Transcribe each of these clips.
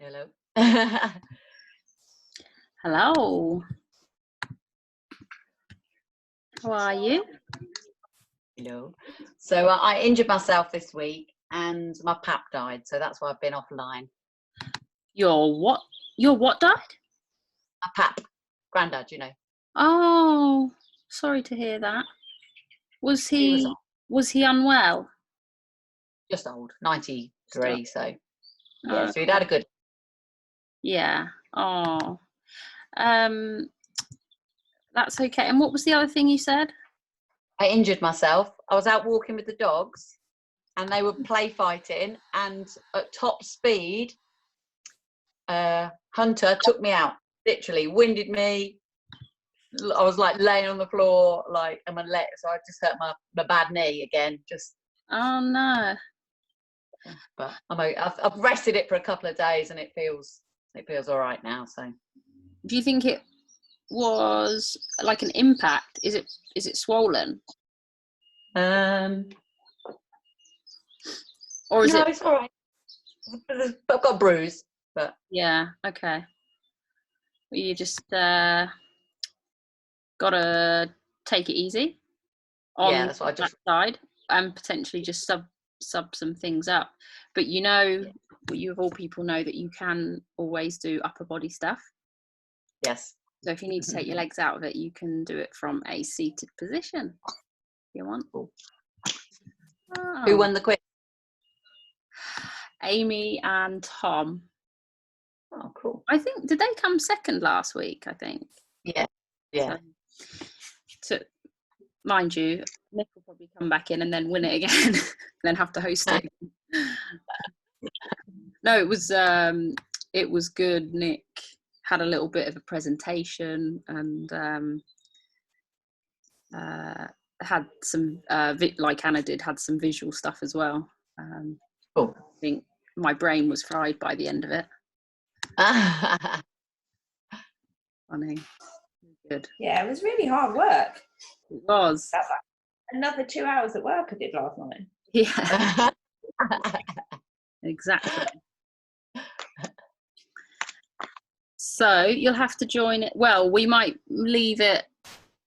Hello. Hello. How are you? Hello. So I injured myself this week and my pap died, so that's why I've been offline. Your what? Your what died? My pap, granddad, you know. Oh, sorry to hear that. Was he unwell? Just old, 93, so yeah, Oh, so he'd had a good. yeah. Oh. That's okay. And what was the other thing you said? I injured myself. I was out walking with the dogs and they were play fighting, and at top speed, Hunter took me out, literally winded me. I was like laying on the floor, like, and my leg, so I just hurt my bad knee again. Just. Oh no. But I've rested it for a couple of days and it feels all right now. So. Do you think it was like an impact? Is it swollen? Or is no, it? It's all right. I've got a bruise, but Yeah. Okay. Well, you just gotta take it easy on that's what I that side and potentially just sub some things up. But you of all people know that you can always do upper body stuff. Yes. So if you need to take your legs out of it, you can do it from a seated position if you want. Cool. Oh. Who won the quiz? Amy and Tom. Oh, cool. I think, did they come second last week? I think. Yeah. So mind you, Nick will probably come back in and then win it again and then have to host it. No, it was good. Nick had a little bit of a presentation and had some like Anna did, had some visual stuff as well. Cool. I think my brain was fried by the end of it. Funny. Good. Yeah, it was really hard work. It was. That's like another 2 hours at work I did last night. Yeah. Exactly. So you'll have to join it. Well, we might leave it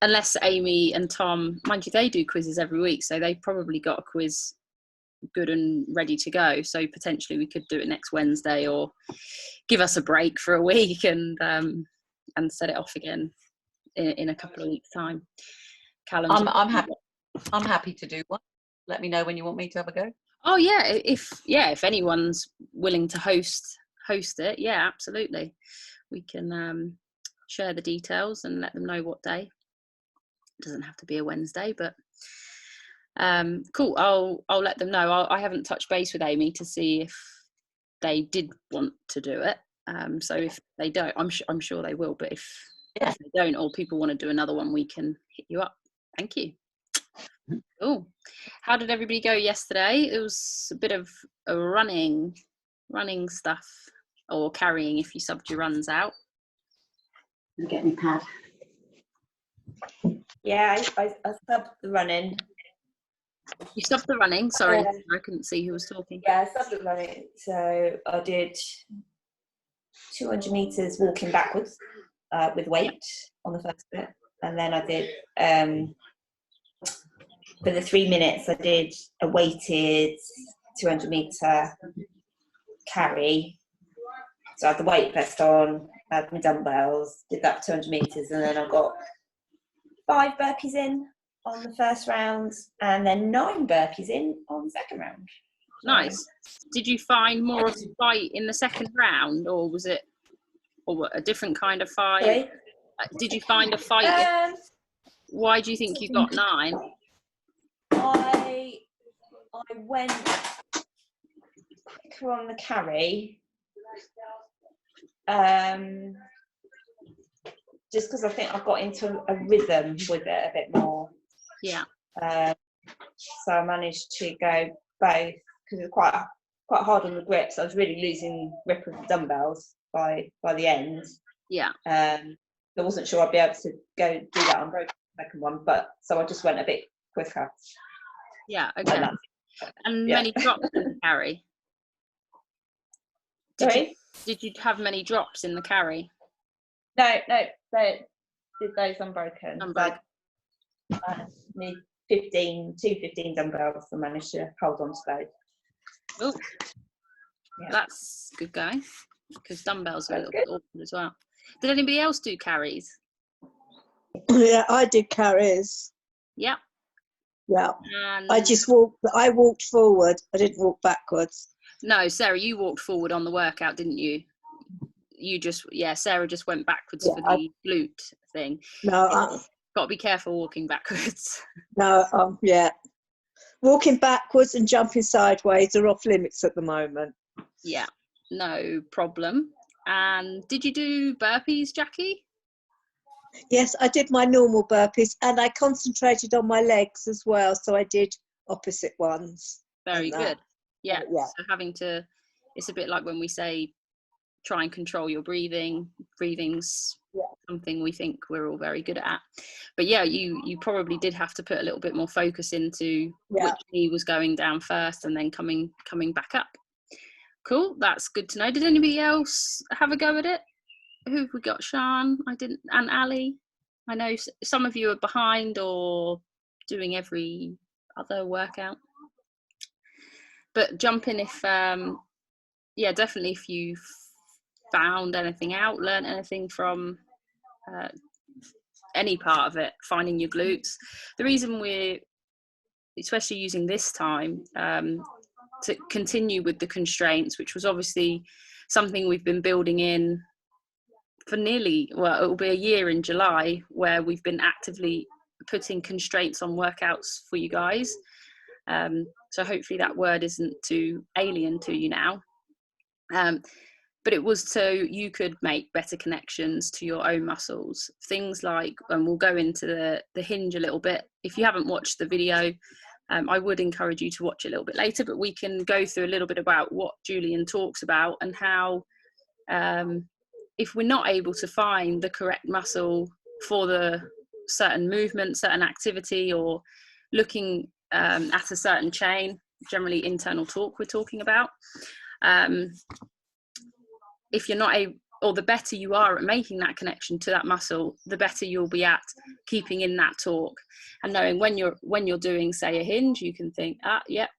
unless Amy and Tom, mind you, they do quizzes every week, so they've probably got a quiz good and ready to go. So potentially we could do it next Wednesday or give us a break for a week and set it off again in a couple of weeks' time. Callum's I'm happy to do one. Let me know when you want me to have a go. Oh yeah, if anyone's willing to host it, yeah, absolutely. We can share the details and let them know what day. It doesn't have to be a Wednesday, but cool. I'll let them know. I haven't touched base with Amy to see if they did want to do it. So if they don't, I'm sure they will. But if they don't, or people want to do another one, we can hit you up. Thank you. Cool. How did everybody go yesterday? It was a bit of a running stuff, or carrying if you subbed your runs out. I'm getting pad. Yeah, I subbed the running. You subbed the running? Sorry, I couldn't see who was talking. Yeah, I subbed the running. So I did 200 meters walking backwards with weight on the first bit, and then I did for the 3 minutes I did a weighted 200 meter carry. So I had the weight vest on, I had my dumbbells, did that for 200 meters, and then I got 5 burpees in on the first round and then 9 burpees in on the second round. Nice. Did you find more of a fight in the second round, or was it a different kind of fight? Sorry? Did you find a fight? Why do you think you got 9? I went quicker on the carry, just because I think I got into a rhythm with it a bit more. Yeah. So I managed to go both because it was quite hard on the grips. I was really losing grip of the dumbbells by the end. Yeah. I wasn't sure I'd be able to go do that on the second one, but so I just went a bit quicker. Yeah. Okay. And many drops in the carry. Sorry? Did you have many drops in the carry? No, they did those unbroken. Unbroken. So I need 15 dumbbells and managed to hold on to those. Oh, Yeah. that's good, guys. Because dumbbells are a That's little bit awkward as well. Did anybody else do carries? Yeah, I did carries. Yeah. Yeah. And I walked forward. I didn't walk backwards. no, Sarah, you walked forward on the workout, didn't you? Sarah just went backwards for the glute thing. No, Got to be careful walking backwards. no, yeah. Walking backwards and jumping sideways are off limits at the moment. Yeah, no problem. And did you do burpees, Jackie? Yes, I did my normal burpees and I concentrated on my legs as well. So I did opposite ones. Very good. Yeah. Yeah. So it's a bit like when we say try and control your breathing. Breathing's something we think we're all very good at. But yeah, you probably did have to put a little bit more focus into which knee was going down first and then coming back up. Cool, that's good to know. Did anybody else have a go at it? Who have we got? Sean, I didn't, and Ali. I know some of you are behind or doing every other workout. But jump in if, definitely if you found anything out, learned anything from any part of it, finding your glutes. The reason we're especially using this time to continue with the constraints, which was obviously something we've been building in for it'll be a year in July, where we've been actively putting constraints on workouts for you guys. So hopefully that word isn't too alien to you now. But it was so you could make better connections to your own muscles. Things like, and we'll go into the hinge a little bit. If you haven't watched the video, I would encourage you to watch it a little bit later, but we can go through a little bit about what Julien talks about and how if we're not able to find the correct muscle for the certain movement, certain activity, or looking at a certain chain, generally internal torque we're talking about, if you're not able, or the better you are at making that connection to that muscle, the better you'll be at keeping in that torque. And knowing when you're doing, say, a hinge, you can think,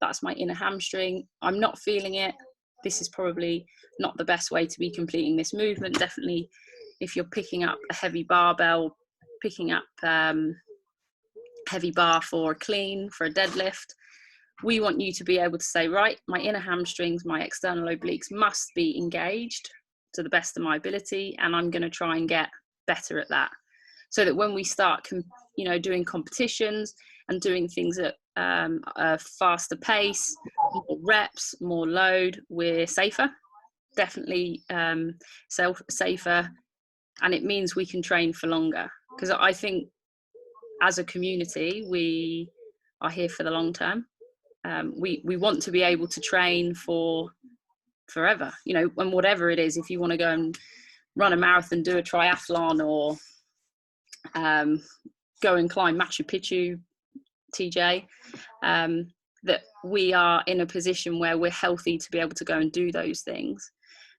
that's my inner hamstring. I'm not feeling it. This is probably not the best way to be completing this movement. Definitely, if you're picking up a heavy barbell, picking up heavy bar for a clean, for a deadlift, we want you to be able to say, right, my inner hamstrings, my external obliques must be engaged to the best of my ability, and I'm going to try and get better at that, so that when we start doing competitions and doing things at a faster pace, more reps, more load, we're safer, definitely safer, and it means we can train for longer. Because I think as a community we are here for the long term. We want to be able to train for forever, and whatever it is, if you want to go and run a marathon, do a triathlon, or go and climb Machu Picchu, TJ, that we are in a position where we're healthy to be able to go and do those things,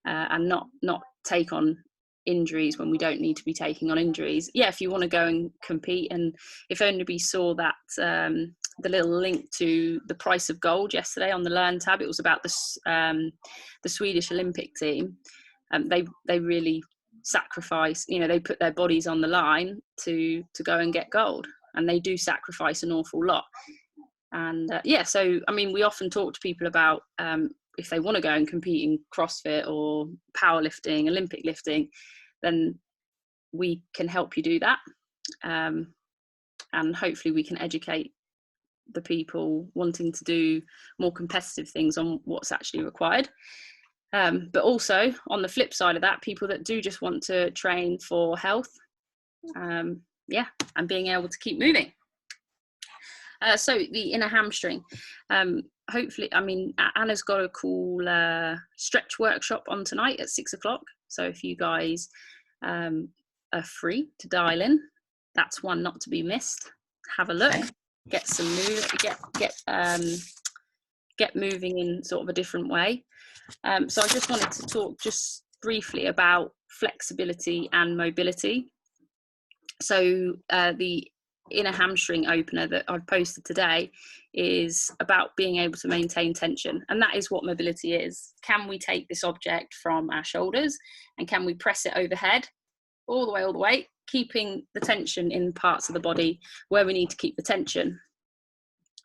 and not take on injuries when we don't need to be taking on injuries. If you want to go and compete, and if anybody saw that the little link to the price of gold yesterday on the Learn tab, it was about the Swedish Olympic team. They really sacrifice, they put their bodies on the line to go and get gold, and they do sacrifice an awful lot. And so I mean, we often talk to people about if they want to go and compete in CrossFit or powerlifting, Olympic lifting, then we can help you do that, and hopefully we can educate the people wanting to do more competitive things on what's actually required. But also on the flip side of that, people that do just want to train for health, and being able to keep moving. So the inner hamstring, hopefully, I mean, Anna's got a cool stretch workshop on tonight at 6:00. So if you guys are free to dial in, that's one not to be missed. Have a look, get some move, get moving in sort of a different way. So I just wanted to talk just briefly about flexibility and mobility. So the inner hamstring opener that I've posted today is about being able to maintain tension, and that is what mobility is. Can we take this object from our shoulders and can we press it overhead all the way, keeping the tension in parts of the body where we need to keep the tension.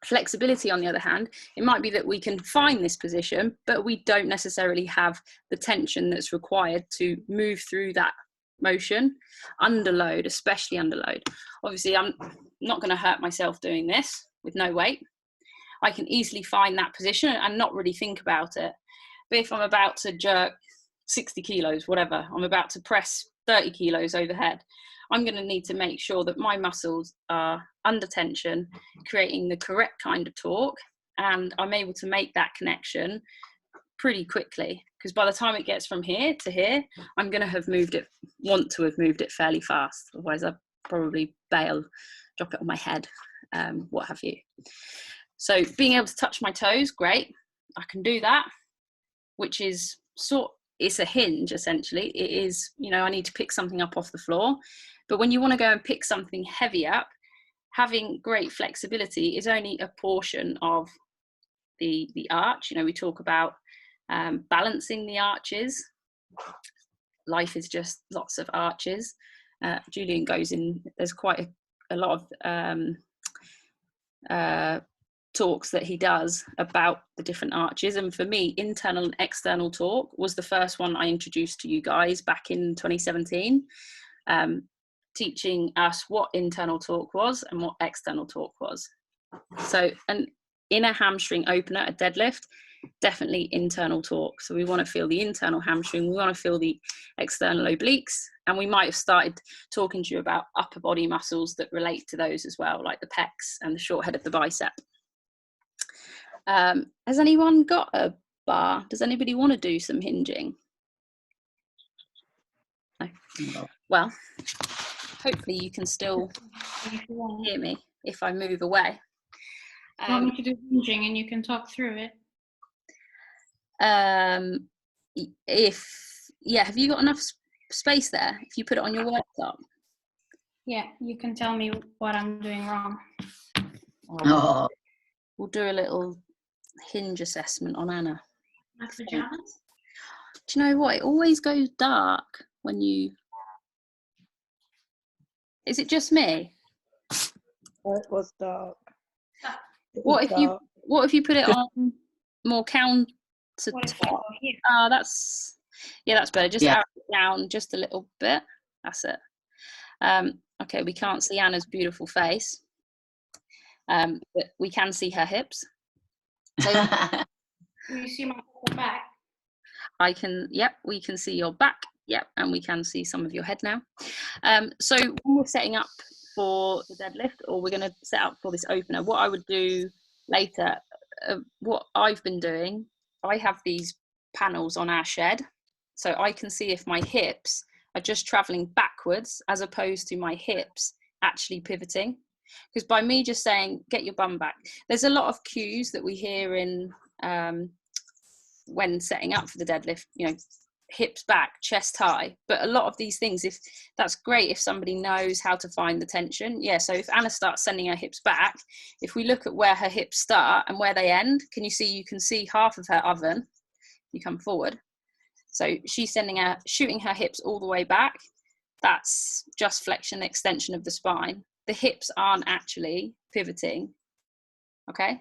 Flexibility, on the other hand, it might be that we can find this position, but we don't necessarily have the tension that's required to move through that motion under load, especially under load. Obviously, I'm not going to hurt myself doing this with no weight. I can easily find that position and not really think about it. But if I'm about to jerk 60 kilos, whatever, I'm about to press 30 kilos overhead, I'm going to need to make sure that my muscles are under tension, creating the correct kind of torque, and I'm able to make that connection pretty quickly, because by the time it gets from here to here, I'm going to have want to have moved it fairly fast. Otherwise I'd probably bail, drop it on my head, what have you. So being able to touch my toes, great, I can do that, which is it's a hinge essentially. It is, I need to pick something up off the floor, but when you want to go and pick something heavy up, having great flexibility is only a portion of the arch. We talk about balancing the arches. Life is just lots of arches. Julien goes in, there's quite a lot of talks that he does about the different arches, and for me, internal and external torque was the first one I introduced to you guys back in 2017, teaching us what internal torque was and what external torque was. So an inner hamstring opener, a deadlift, definitely internal torque. So we want to feel the internal hamstring, we want to feel the external obliques, and we might have started talking to you about upper body muscles that relate to those as well, like the pecs and the short head of the bicep. Has anyone got a bar? Does anybody want to do some hinging? No. Well, hopefully you can still hear me if I move away. You want me to do hinging and you can talk through it? Have you got enough space there if you put it on your laptop? Yeah, you can tell me what I'm doing wrong. Oh. We'll do a little hinge assessment on Anna. My pajamas? Do you know what? It always goes dark when you... Is it just me? Oh, it was dark. What if you put it on more counter top? That's better. Just out it down just a little bit. That's it. Okay, we can't see Anna's beautiful face, but we can see her hips. So Can you see my back? We can see your back. Yep, and we can see some of your head now. So when we're setting up for the deadlift, or we're going to set up for this opener, what I would do later, what I've been doing, I have these panels on our shed, so I can see if my hips are just traveling backwards as opposed to my hips actually pivoting. Because by me just saying, get your bum back, there's a lot of cues that we hear in when setting up for the deadlift, hips back, chest high, but a lot of these things, if that's great if somebody knows how to find the tension. So if Anna starts sending her hips back, if we look at where her hips start and where they end, you can see half of her oven. You come forward, so she's shooting her hips all the way back. That's just flexion, extension of the spine. The hips aren't actually pivoting. Okay.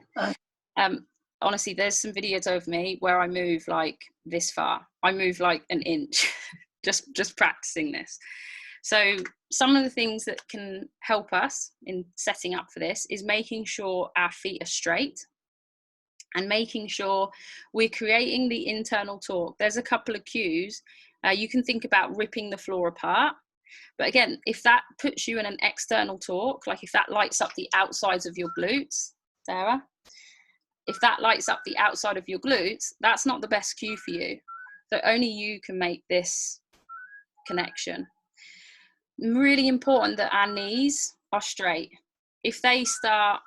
Honestly, there's some videos of me where I move like this far. I move like an inch, just practicing this. So some of the things that can help us in setting up for this is making sure our feet are straight and making sure we're creating the internal torque. There's a couple of cues. You can think about ripping the floor apart. But again, if that puts you in an external torque, like if that lights up the outsides of your glutes, Sarah, if that lights up the outside of your glutes, that's not the best cue for you. So only you can make this connection. Really important that our knees are straight. If they start,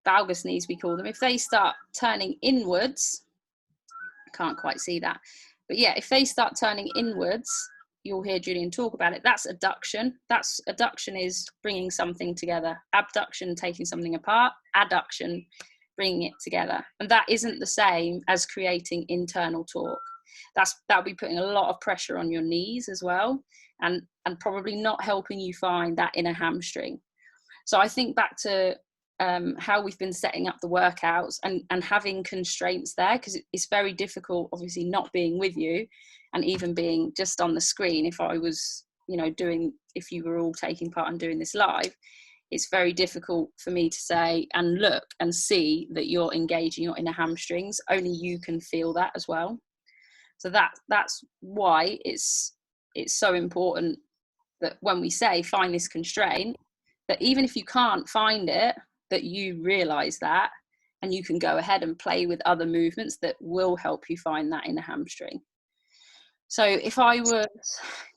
valgus knees we call them, if they start turning inwards, I can't quite see that, But yeah, if they start turning inwards, you'll hear Julien talk about it. That's adduction. Adduction is bringing something together. Abduction, taking something apart. Adduction, bringing it together. And that isn't the same as creating internal torque. That'll be putting a lot of pressure on your knees as well, and probably not helping you find that inner hamstring. So I think back to how we've been setting up the workouts and having constraints there, because it's very difficult, obviously, not being with you and even being just on the screen. If I was, if you were all taking part and doing this live, it's very difficult for me to say and look and see that you're engaging your inner hamstrings. Only you can feel that as well. So that's why it's so important that when we say find this constraint, that even if you can't find it, that you realize that, and you can go ahead and play with other movements that will help you find that inner hamstring. So if I was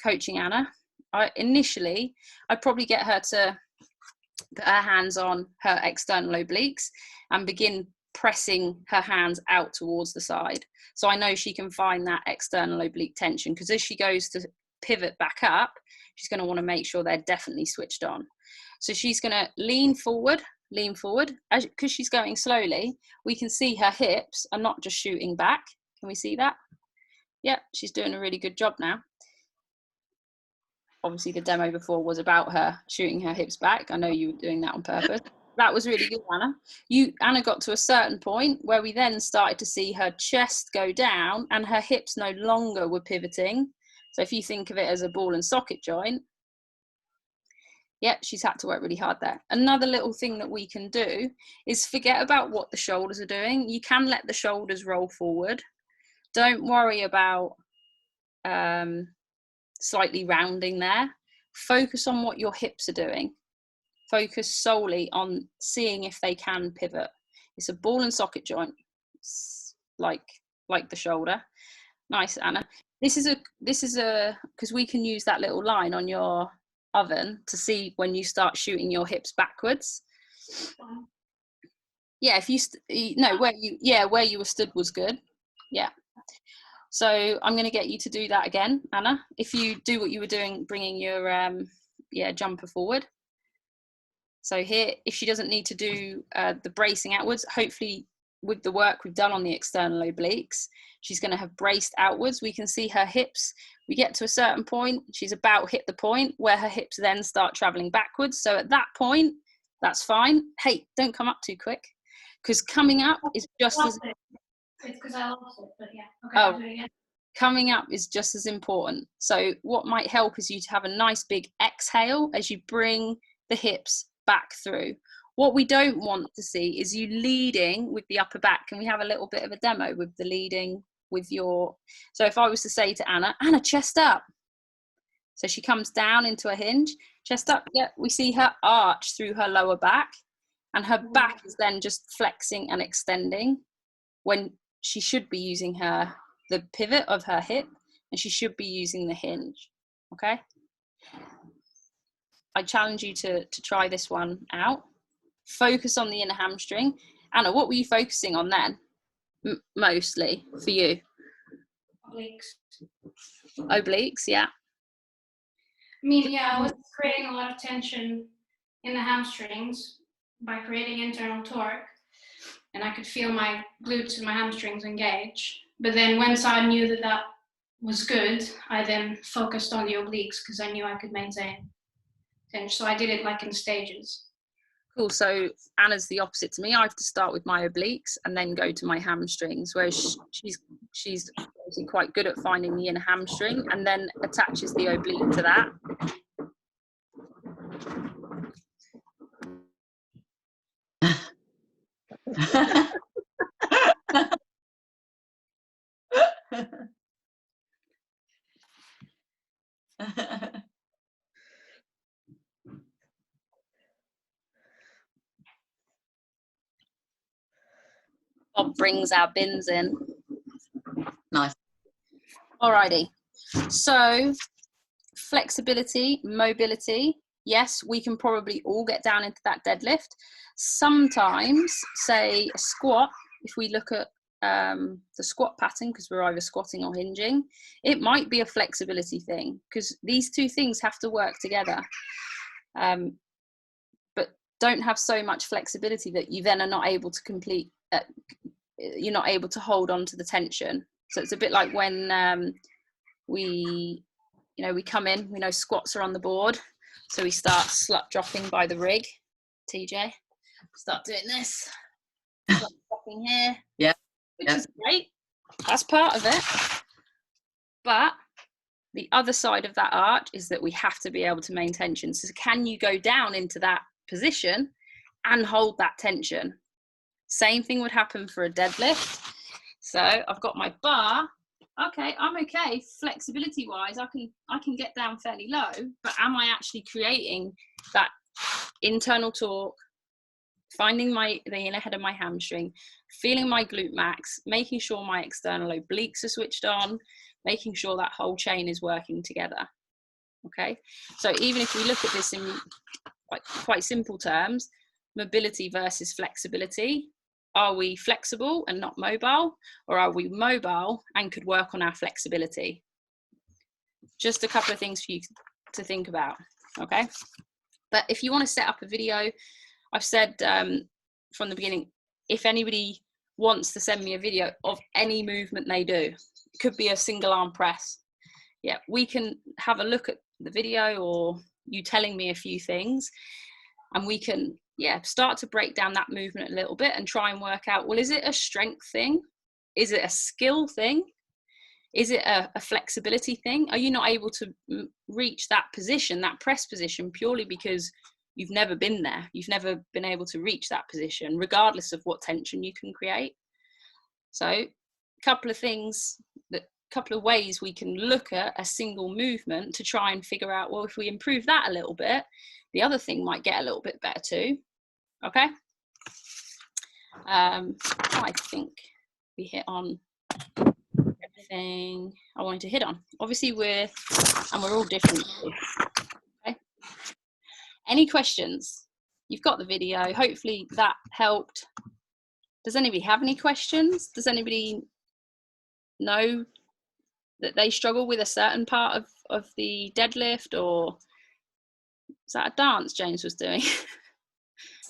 coaching Anna, I'd probably get her to put her hands on her external obliques and begin pressing her hands out towards the side. So I know she can find that external oblique tension, because as she goes to pivot back up, she's going to want to make sure they're definitely switched on. So she's going to lean forward, because she's going slowly. We can see her hips are not just shooting back. Can we see that? Yeah, she's doing a really good job now. Obviously the demo before was about her shooting her hips back. I know you were doing that on purpose. That was really good, Anna. Anna got to a certain point where we then started to see her chest go down and her hips no longer were pivoting. So if you think of it as a ball and socket joint, yeah, she's had to work really hard there. Another little thing that we can do is forget about what the shoulders are doing. You can let the shoulders roll forward. Don't worry about slightly rounding there. Focus on what your hips are doing. Focus solely on seeing if they can pivot. It's a ball and socket joint, like the shoulder. Nice, Anna. This is a because we can use that little line on your oven to see when you start shooting your hips backwards. Yeah, if where you were stood was good. Yeah. So I'm going to get you to do that again, Anna. If you do what you were doing, bringing your jumper forward. So here, if she doesn't need to do the bracing outwards, hopefully with the work we've done on the external obliques, she's going to have braced outwards. We can see her hips. We get to a certain point, she's about hit the point where her hips then start traveling backwards. So at that point, that's fine. Hey, don't come up too quick, because coming up is just as... It's because I lost it, but yeah. Okay, oh, I'll do it again. Coming up is just as important. So what might help is you to have a nice big exhale as you bring the hips back through. What we don't want to see is you leading with the upper back. Can we have a little bit of a demo with the leading with your... So if I was to say to Anna, chest up. So she comes down into a hinge, chest up. Yeah, we see her arch through her lower back, and her back is then just flexing and extending when she should be using the pivot of her hip, and she should be using the hinge. Okay. I challenge you to try this one out. Focus on the inner hamstring. Anna, what were you focusing on then? Mostly for you? Obliques, yeah. I mean, yeah, I was creating a lot of tension in the hamstrings by creating internal torque, and I could feel my glutes and my hamstrings engage. But then once I knew that was good, I then focused on the obliques because I knew I could maintain tension. So I did it like in stages. Cool. So Anna's the opposite to me. I have to start with my obliques and then go to my hamstrings, whereas she's obviously quite good at finding the inner hamstring and then attaches the oblique to that. Bob brings our bins in. Nice. Alrighty. So flexibility, mobility. Yes, we can probably all get down into that deadlift. Sometimes, say a squat, if we look at the squat pattern because we're either squatting or hinging. It might be a flexibility thing because these two things have to work together. But don't have so much flexibility that you then are not able to complete, you're not able to hold on to the tension. So it's a bit like when we come in, we know squats are on the board. So we start slut dropping by the rig, TJ. Start doing this. Slut dropping here. Yeah. Which is great. That's part of it. But the other side of that art is that we have to be able to maintain tension. So can you go down into that position and hold that tension? Same thing would happen for a deadlift. So I've got my bar. Okay, I'm okay. Flexibility wise, I can get down fairly low, but am I actually creating that internal torque, finding the inner head of my hamstring, feeling my glute max, making sure my external obliques are switched on, making sure that whole chain is working together. Okay, so even if we look at this in quite simple terms, mobility versus flexibility, are we flexible and not mobile, or are we mobile and could work on our flexibility? Just a couple of things for you to think about, okay? But if you want to set up a video, I've said from the beginning, if anybody wants to send me a video of any movement they do, it could be a single arm press. Yeah, we can have a look at the video or you telling me a few things, and we can start to break down that movement a little bit and try and work out, well, is it a strength thing? Is it a skill thing? Is it a flexibility thing? Are you not able to reach that position, that press position, purely because you've never been there? You've never been able to reach that position, regardless of what tension you can create. So a couple of ways we can look at a single movement to try and figure out, well, if we improve that a little bit, the other thing might get a little bit better too. Okay. I think we hit on everything I wanted to hit on. Obviously we're all different. Okay. Any questions? You've got the video. Hopefully that helped. Does anybody have any questions? Does anybody know that they struggle with a certain part of the deadlift, or is that a dance James was doing?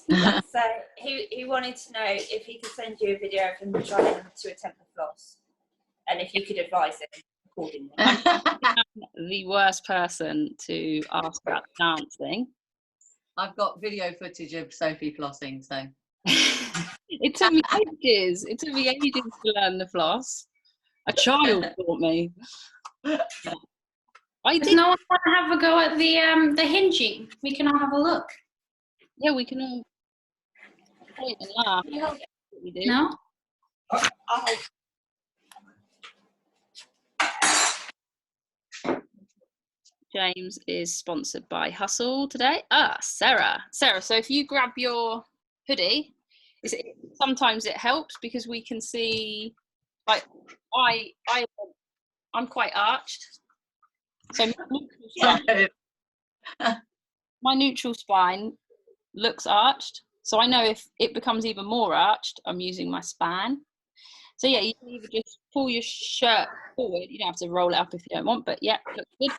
So he wanted to know if he could send you a video of him trying to attempt the floss, and if you could advise him accordingly. I'm the worst person to ask about the dance thing. I've got video footage of Sophie flossing, so. It took me ages. It took me ages to learn the floss. A child taught me. I Does did. no one want to have a go at the hinging? We can all have a look. Yeah, we can all point and laugh. We do. No? James is sponsored by Hustle today. Sarah. So if you grab your hoodie, sometimes it helps because we can see. Like I'm quite arched. So my neutral spine looks arched. So I know if it becomes even more arched, I'm using my span. So yeah, you can either just pull your shirt forward. You don't have to roll it up if you don't want, but yeah, looks good.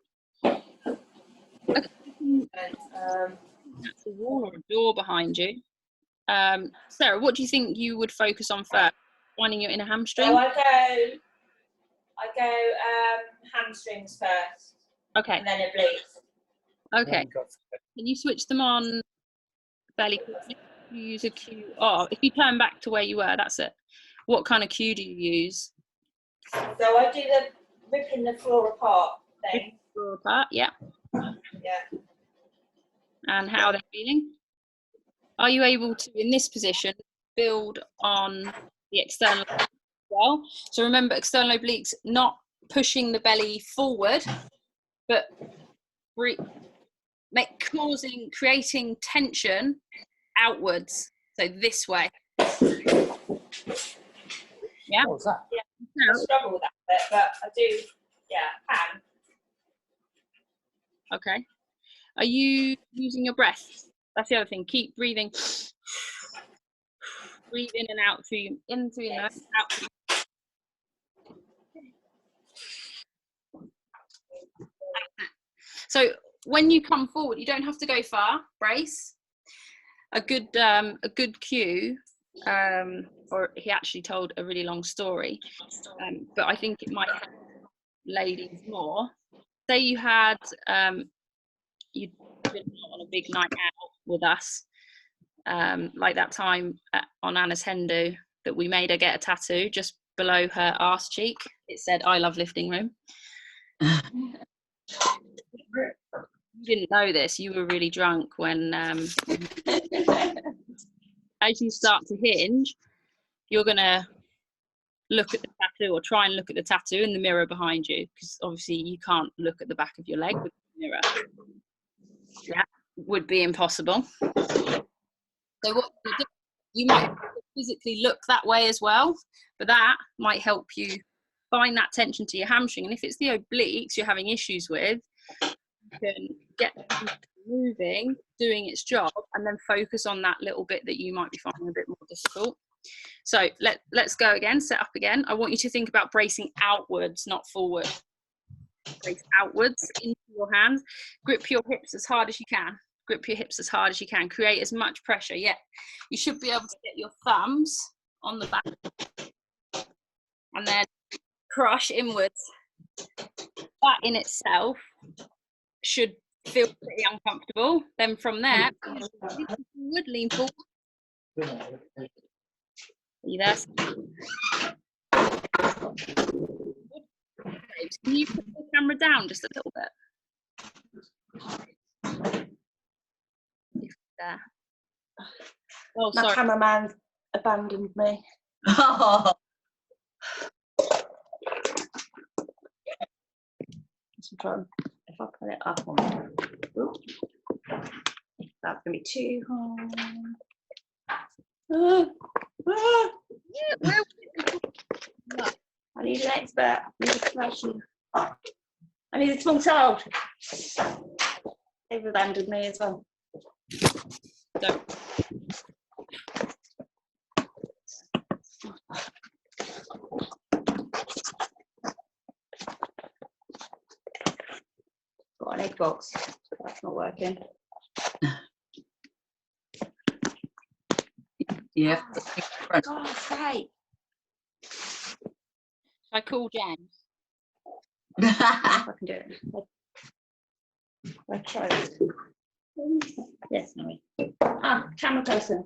Okay. That's a wall or a door behind you. Sarah, what do you think you would focus on first? Finding your inner hamstring? So I go hamstrings first. Okay. And then obliques. Okay. Can you switch them on fairly quickly? You use a cue. Oh, if you turn back to where you were, that's it. What kind of cue do you use? So I do the ripping the floor apart thing. Floor apart, yeah. Yeah. And how are they feeling? Are you able to, in this position, build on the external obliques as well? So remember, external obliques, not pushing the belly forward, but creating tension outwards. So this way. Yeah. What was that? Yeah. I struggle with that bit, but I do. Yeah, can. Okay. Are you using your breath? That's the other thing. Keep breathing. Breathe in and out through your nose, out through your So when you come forward, you don't have to go far. Brace. A good cue, or he actually told a really long story, but I think it might help ladies more. Say you had you'd been out on a big night out with us, like that time on Anna's hen do that we made her get a tattoo just below her arse cheek. It said "I love lifting room." You didn't know this. You were really drunk when as you start to hinge, you're gonna look at the tattoo, or try and look at the tattoo in the mirror behind you, because obviously you can't look at the back of your leg with the mirror. That would be impossible. So what you might physically look that way as well, but that might help you find that tension to your hamstring. And if it's the obliques you're having issues with, you can get moving, doing its job, and then focus on that little bit that you might be finding a bit more difficult. So let's go again, set up again. I want you to think about bracing outwards, not forward. Brace outwards into your hands. Grip your hips as hard as you can. Grip your hips as hard as you can. Create as much pressure. Yeah, you should be able to get your thumbs on the back and then crush inwards. That in itself should feel pretty uncomfortable. Then from there, lean forward. Are you there? Can you put the camera down just a little bit? There. Oh, My sorry. cameraman abandoned me. Oh. If I put it up on that's gonna be too hard. I need an expert. I need a professional. I need a small child. They've abandoned me as well. So, Got an egg box. That's not working. Yeah. God's sake. shall I call James? I can do it. I'll try this. Yes, no. Camera person.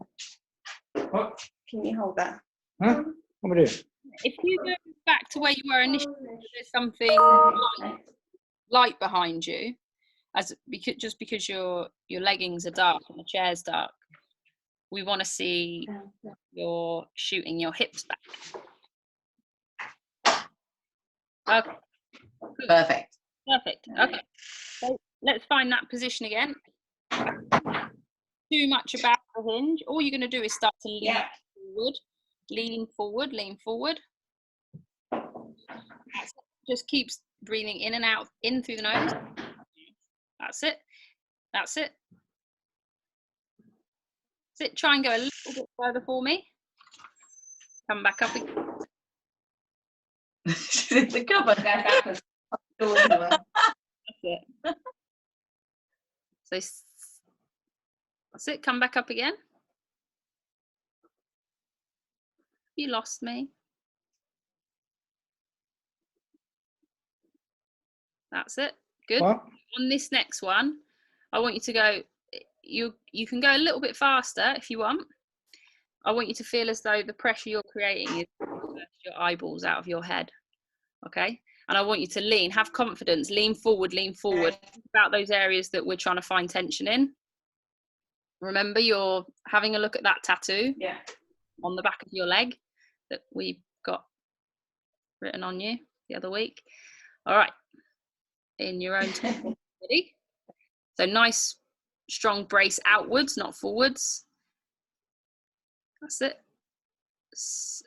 What? Can you hold that? Huh? What am I doing? If you go back to where you were initially, there's something light behind you, because your leggings are dark and the chair's dark. We want to see you're shooting your hips back. Okay. Perfect. Perfect. Okay. So let's find that position again. Too much about the hinge. All you're going to do is start to lean forward, lean forward, lean forward. Just keeps breathing in and out, in through the nose. That's it. That's it. That's it. Try and go a little bit further for me. Come back up again. She's in the cupboard. That's it. So that's it. Come back up again. You lost me. That's it. Good. What? On this next one, I want you to go. You can go a little bit faster if you want. I want you to feel as though the pressure you're creating is your eyeballs out of your head. Okay. And I want you to lean, have confidence, lean forward, lean forward. Think about those areas that we're trying to find tension in. Remember, you're having a look at that tattoo on the back of your leg that we got written on you the other week. All right. In your own time. Ready? So nice, strong brace outwards, not forwards. That's it.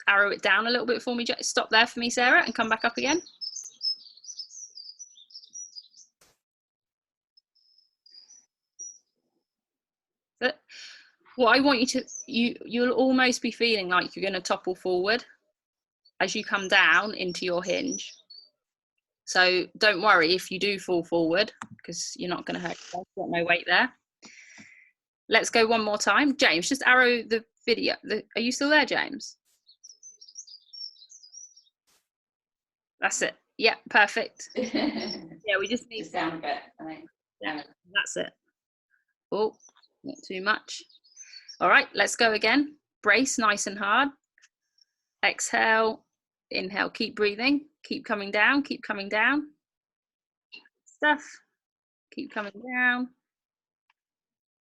Arrow it down a little bit for me. Stop there for me, Sarah, and come back up again. That's it. What I want you to, you'll almost be feeling like you're going to topple forward as you come down into your hinge. So don't worry if you do fall forward, because you're not going to hurt yourself. You've got no weight there. Let's go one more time. James, just arrow the video. Are you still there, James? That's it. Yeah, perfect. Yeah, we just need down a bit, I think. Yeah, that's it. Oh, not too much. All right, let's go again. Brace nice and hard. Exhale, inhale, keep breathing. Keep coming down, keep coming down. Stuff. Keep coming down.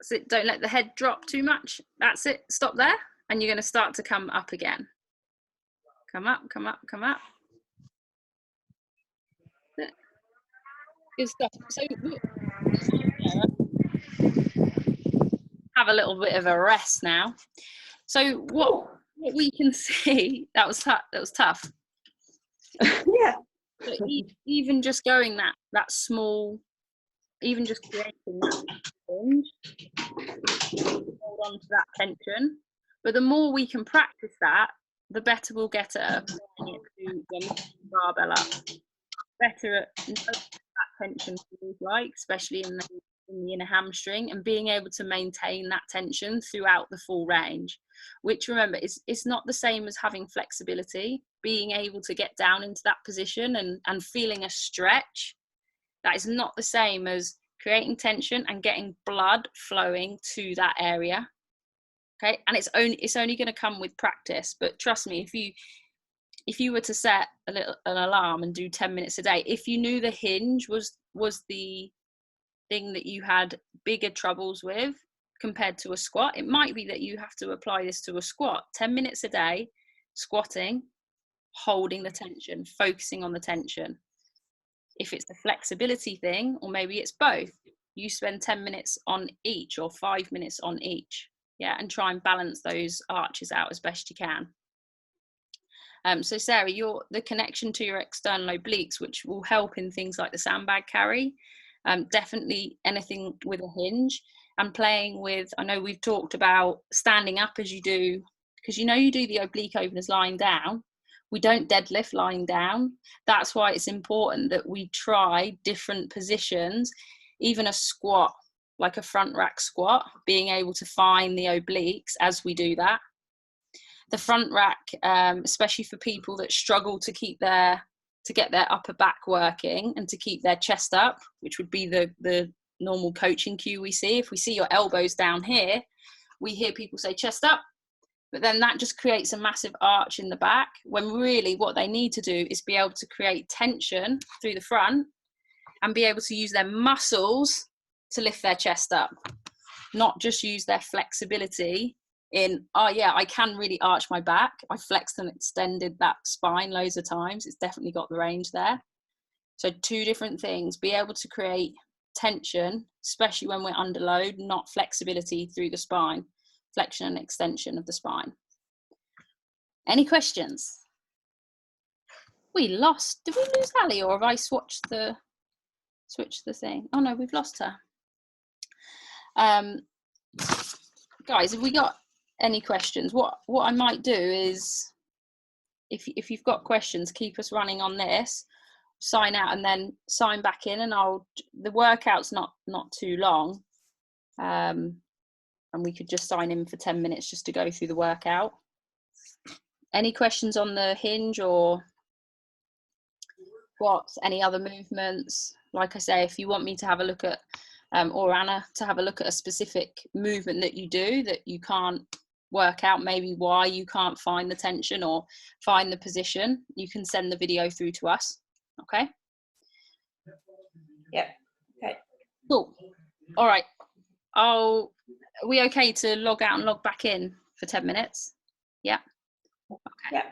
That's it. Don't let the head drop too much. That's it. Stop there. And you're going to start to come up again. Come up, come up, come up. Good stuff. So have a little bit of a rest now. So what we can see, that was tough. Yeah. But even just going that small, even just creating that hinge, hold on to that tension. But the more we can practice that, the better we'll get at applying it to the barbell up. Better at knowing that tension feels like, especially in the inner hamstring, and being able to maintain that tension throughout the full range, which, remember, is not the same as having flexibility. Being able to get down into that position and feeling a stretch, that is not the same as creating tension and getting blood flowing to that area. Okay, and it's only going to come with practice. But trust me, if you were to set an alarm and do 10 minutes a day, if you knew the hinge was the thing that you had bigger troubles with compared to a squat, it might be that you have to apply this to a squat. 10 minutes a day, squatting, holding the tension, focusing on the tension. If it's the flexibility thing, or maybe it's both, you spend 10 minutes on each or 5 minutes on each. Yeah, and try and balance those arches out as best you can. So Sarah, the connection to your external obliques, which will help in things like the sandbag carry, definitely anything with a hinge, and playing with, I know we've talked about standing up as you do, because you do the oblique openers lying down. We don't deadlift lying down. That's why it's important that we try different positions, even a squat, like a front rack squat, being able to find the obliques as we do that. The front rack, especially for people that struggle to get their upper back working and to keep their chest up, which would be the normal coaching cue we see. If we see your elbows down here, we hear people say chest up, but then that just creates a massive arch in the back, when really what they need to do is be able to create tension through the front and be able to use their muscles to lift their chest up, not just use their flexibility in, oh yeah, I can really arch my back. I flexed and extended that spine loads of times. It's definitely got the range there. So two different things: be able to create tension, especially when we're under load, not flexibility through the spine, flexion and extension of the spine. Any questions? Did we lose Ali, or have I switched the thing? Oh no, we've lost her. Guys, have we got any questions? What I might do is, if you've got questions, keep us running on this, sign out and then sign back in, and the workout's not too long, and we could just sign in for 10 minutes just to go through the workout. Any questions on the hinge or squats, any other movements? Like I say, if you want me to have a look at or Anna to have a look at a specific movement that you do that you can't work out, maybe why you can't find the tension or find the position, you can send the video through to us. Okay? Yep. Okay. Cool. All right. Are we okay to log out and log back in for 10 minutes? Yeah. Okay. Yep.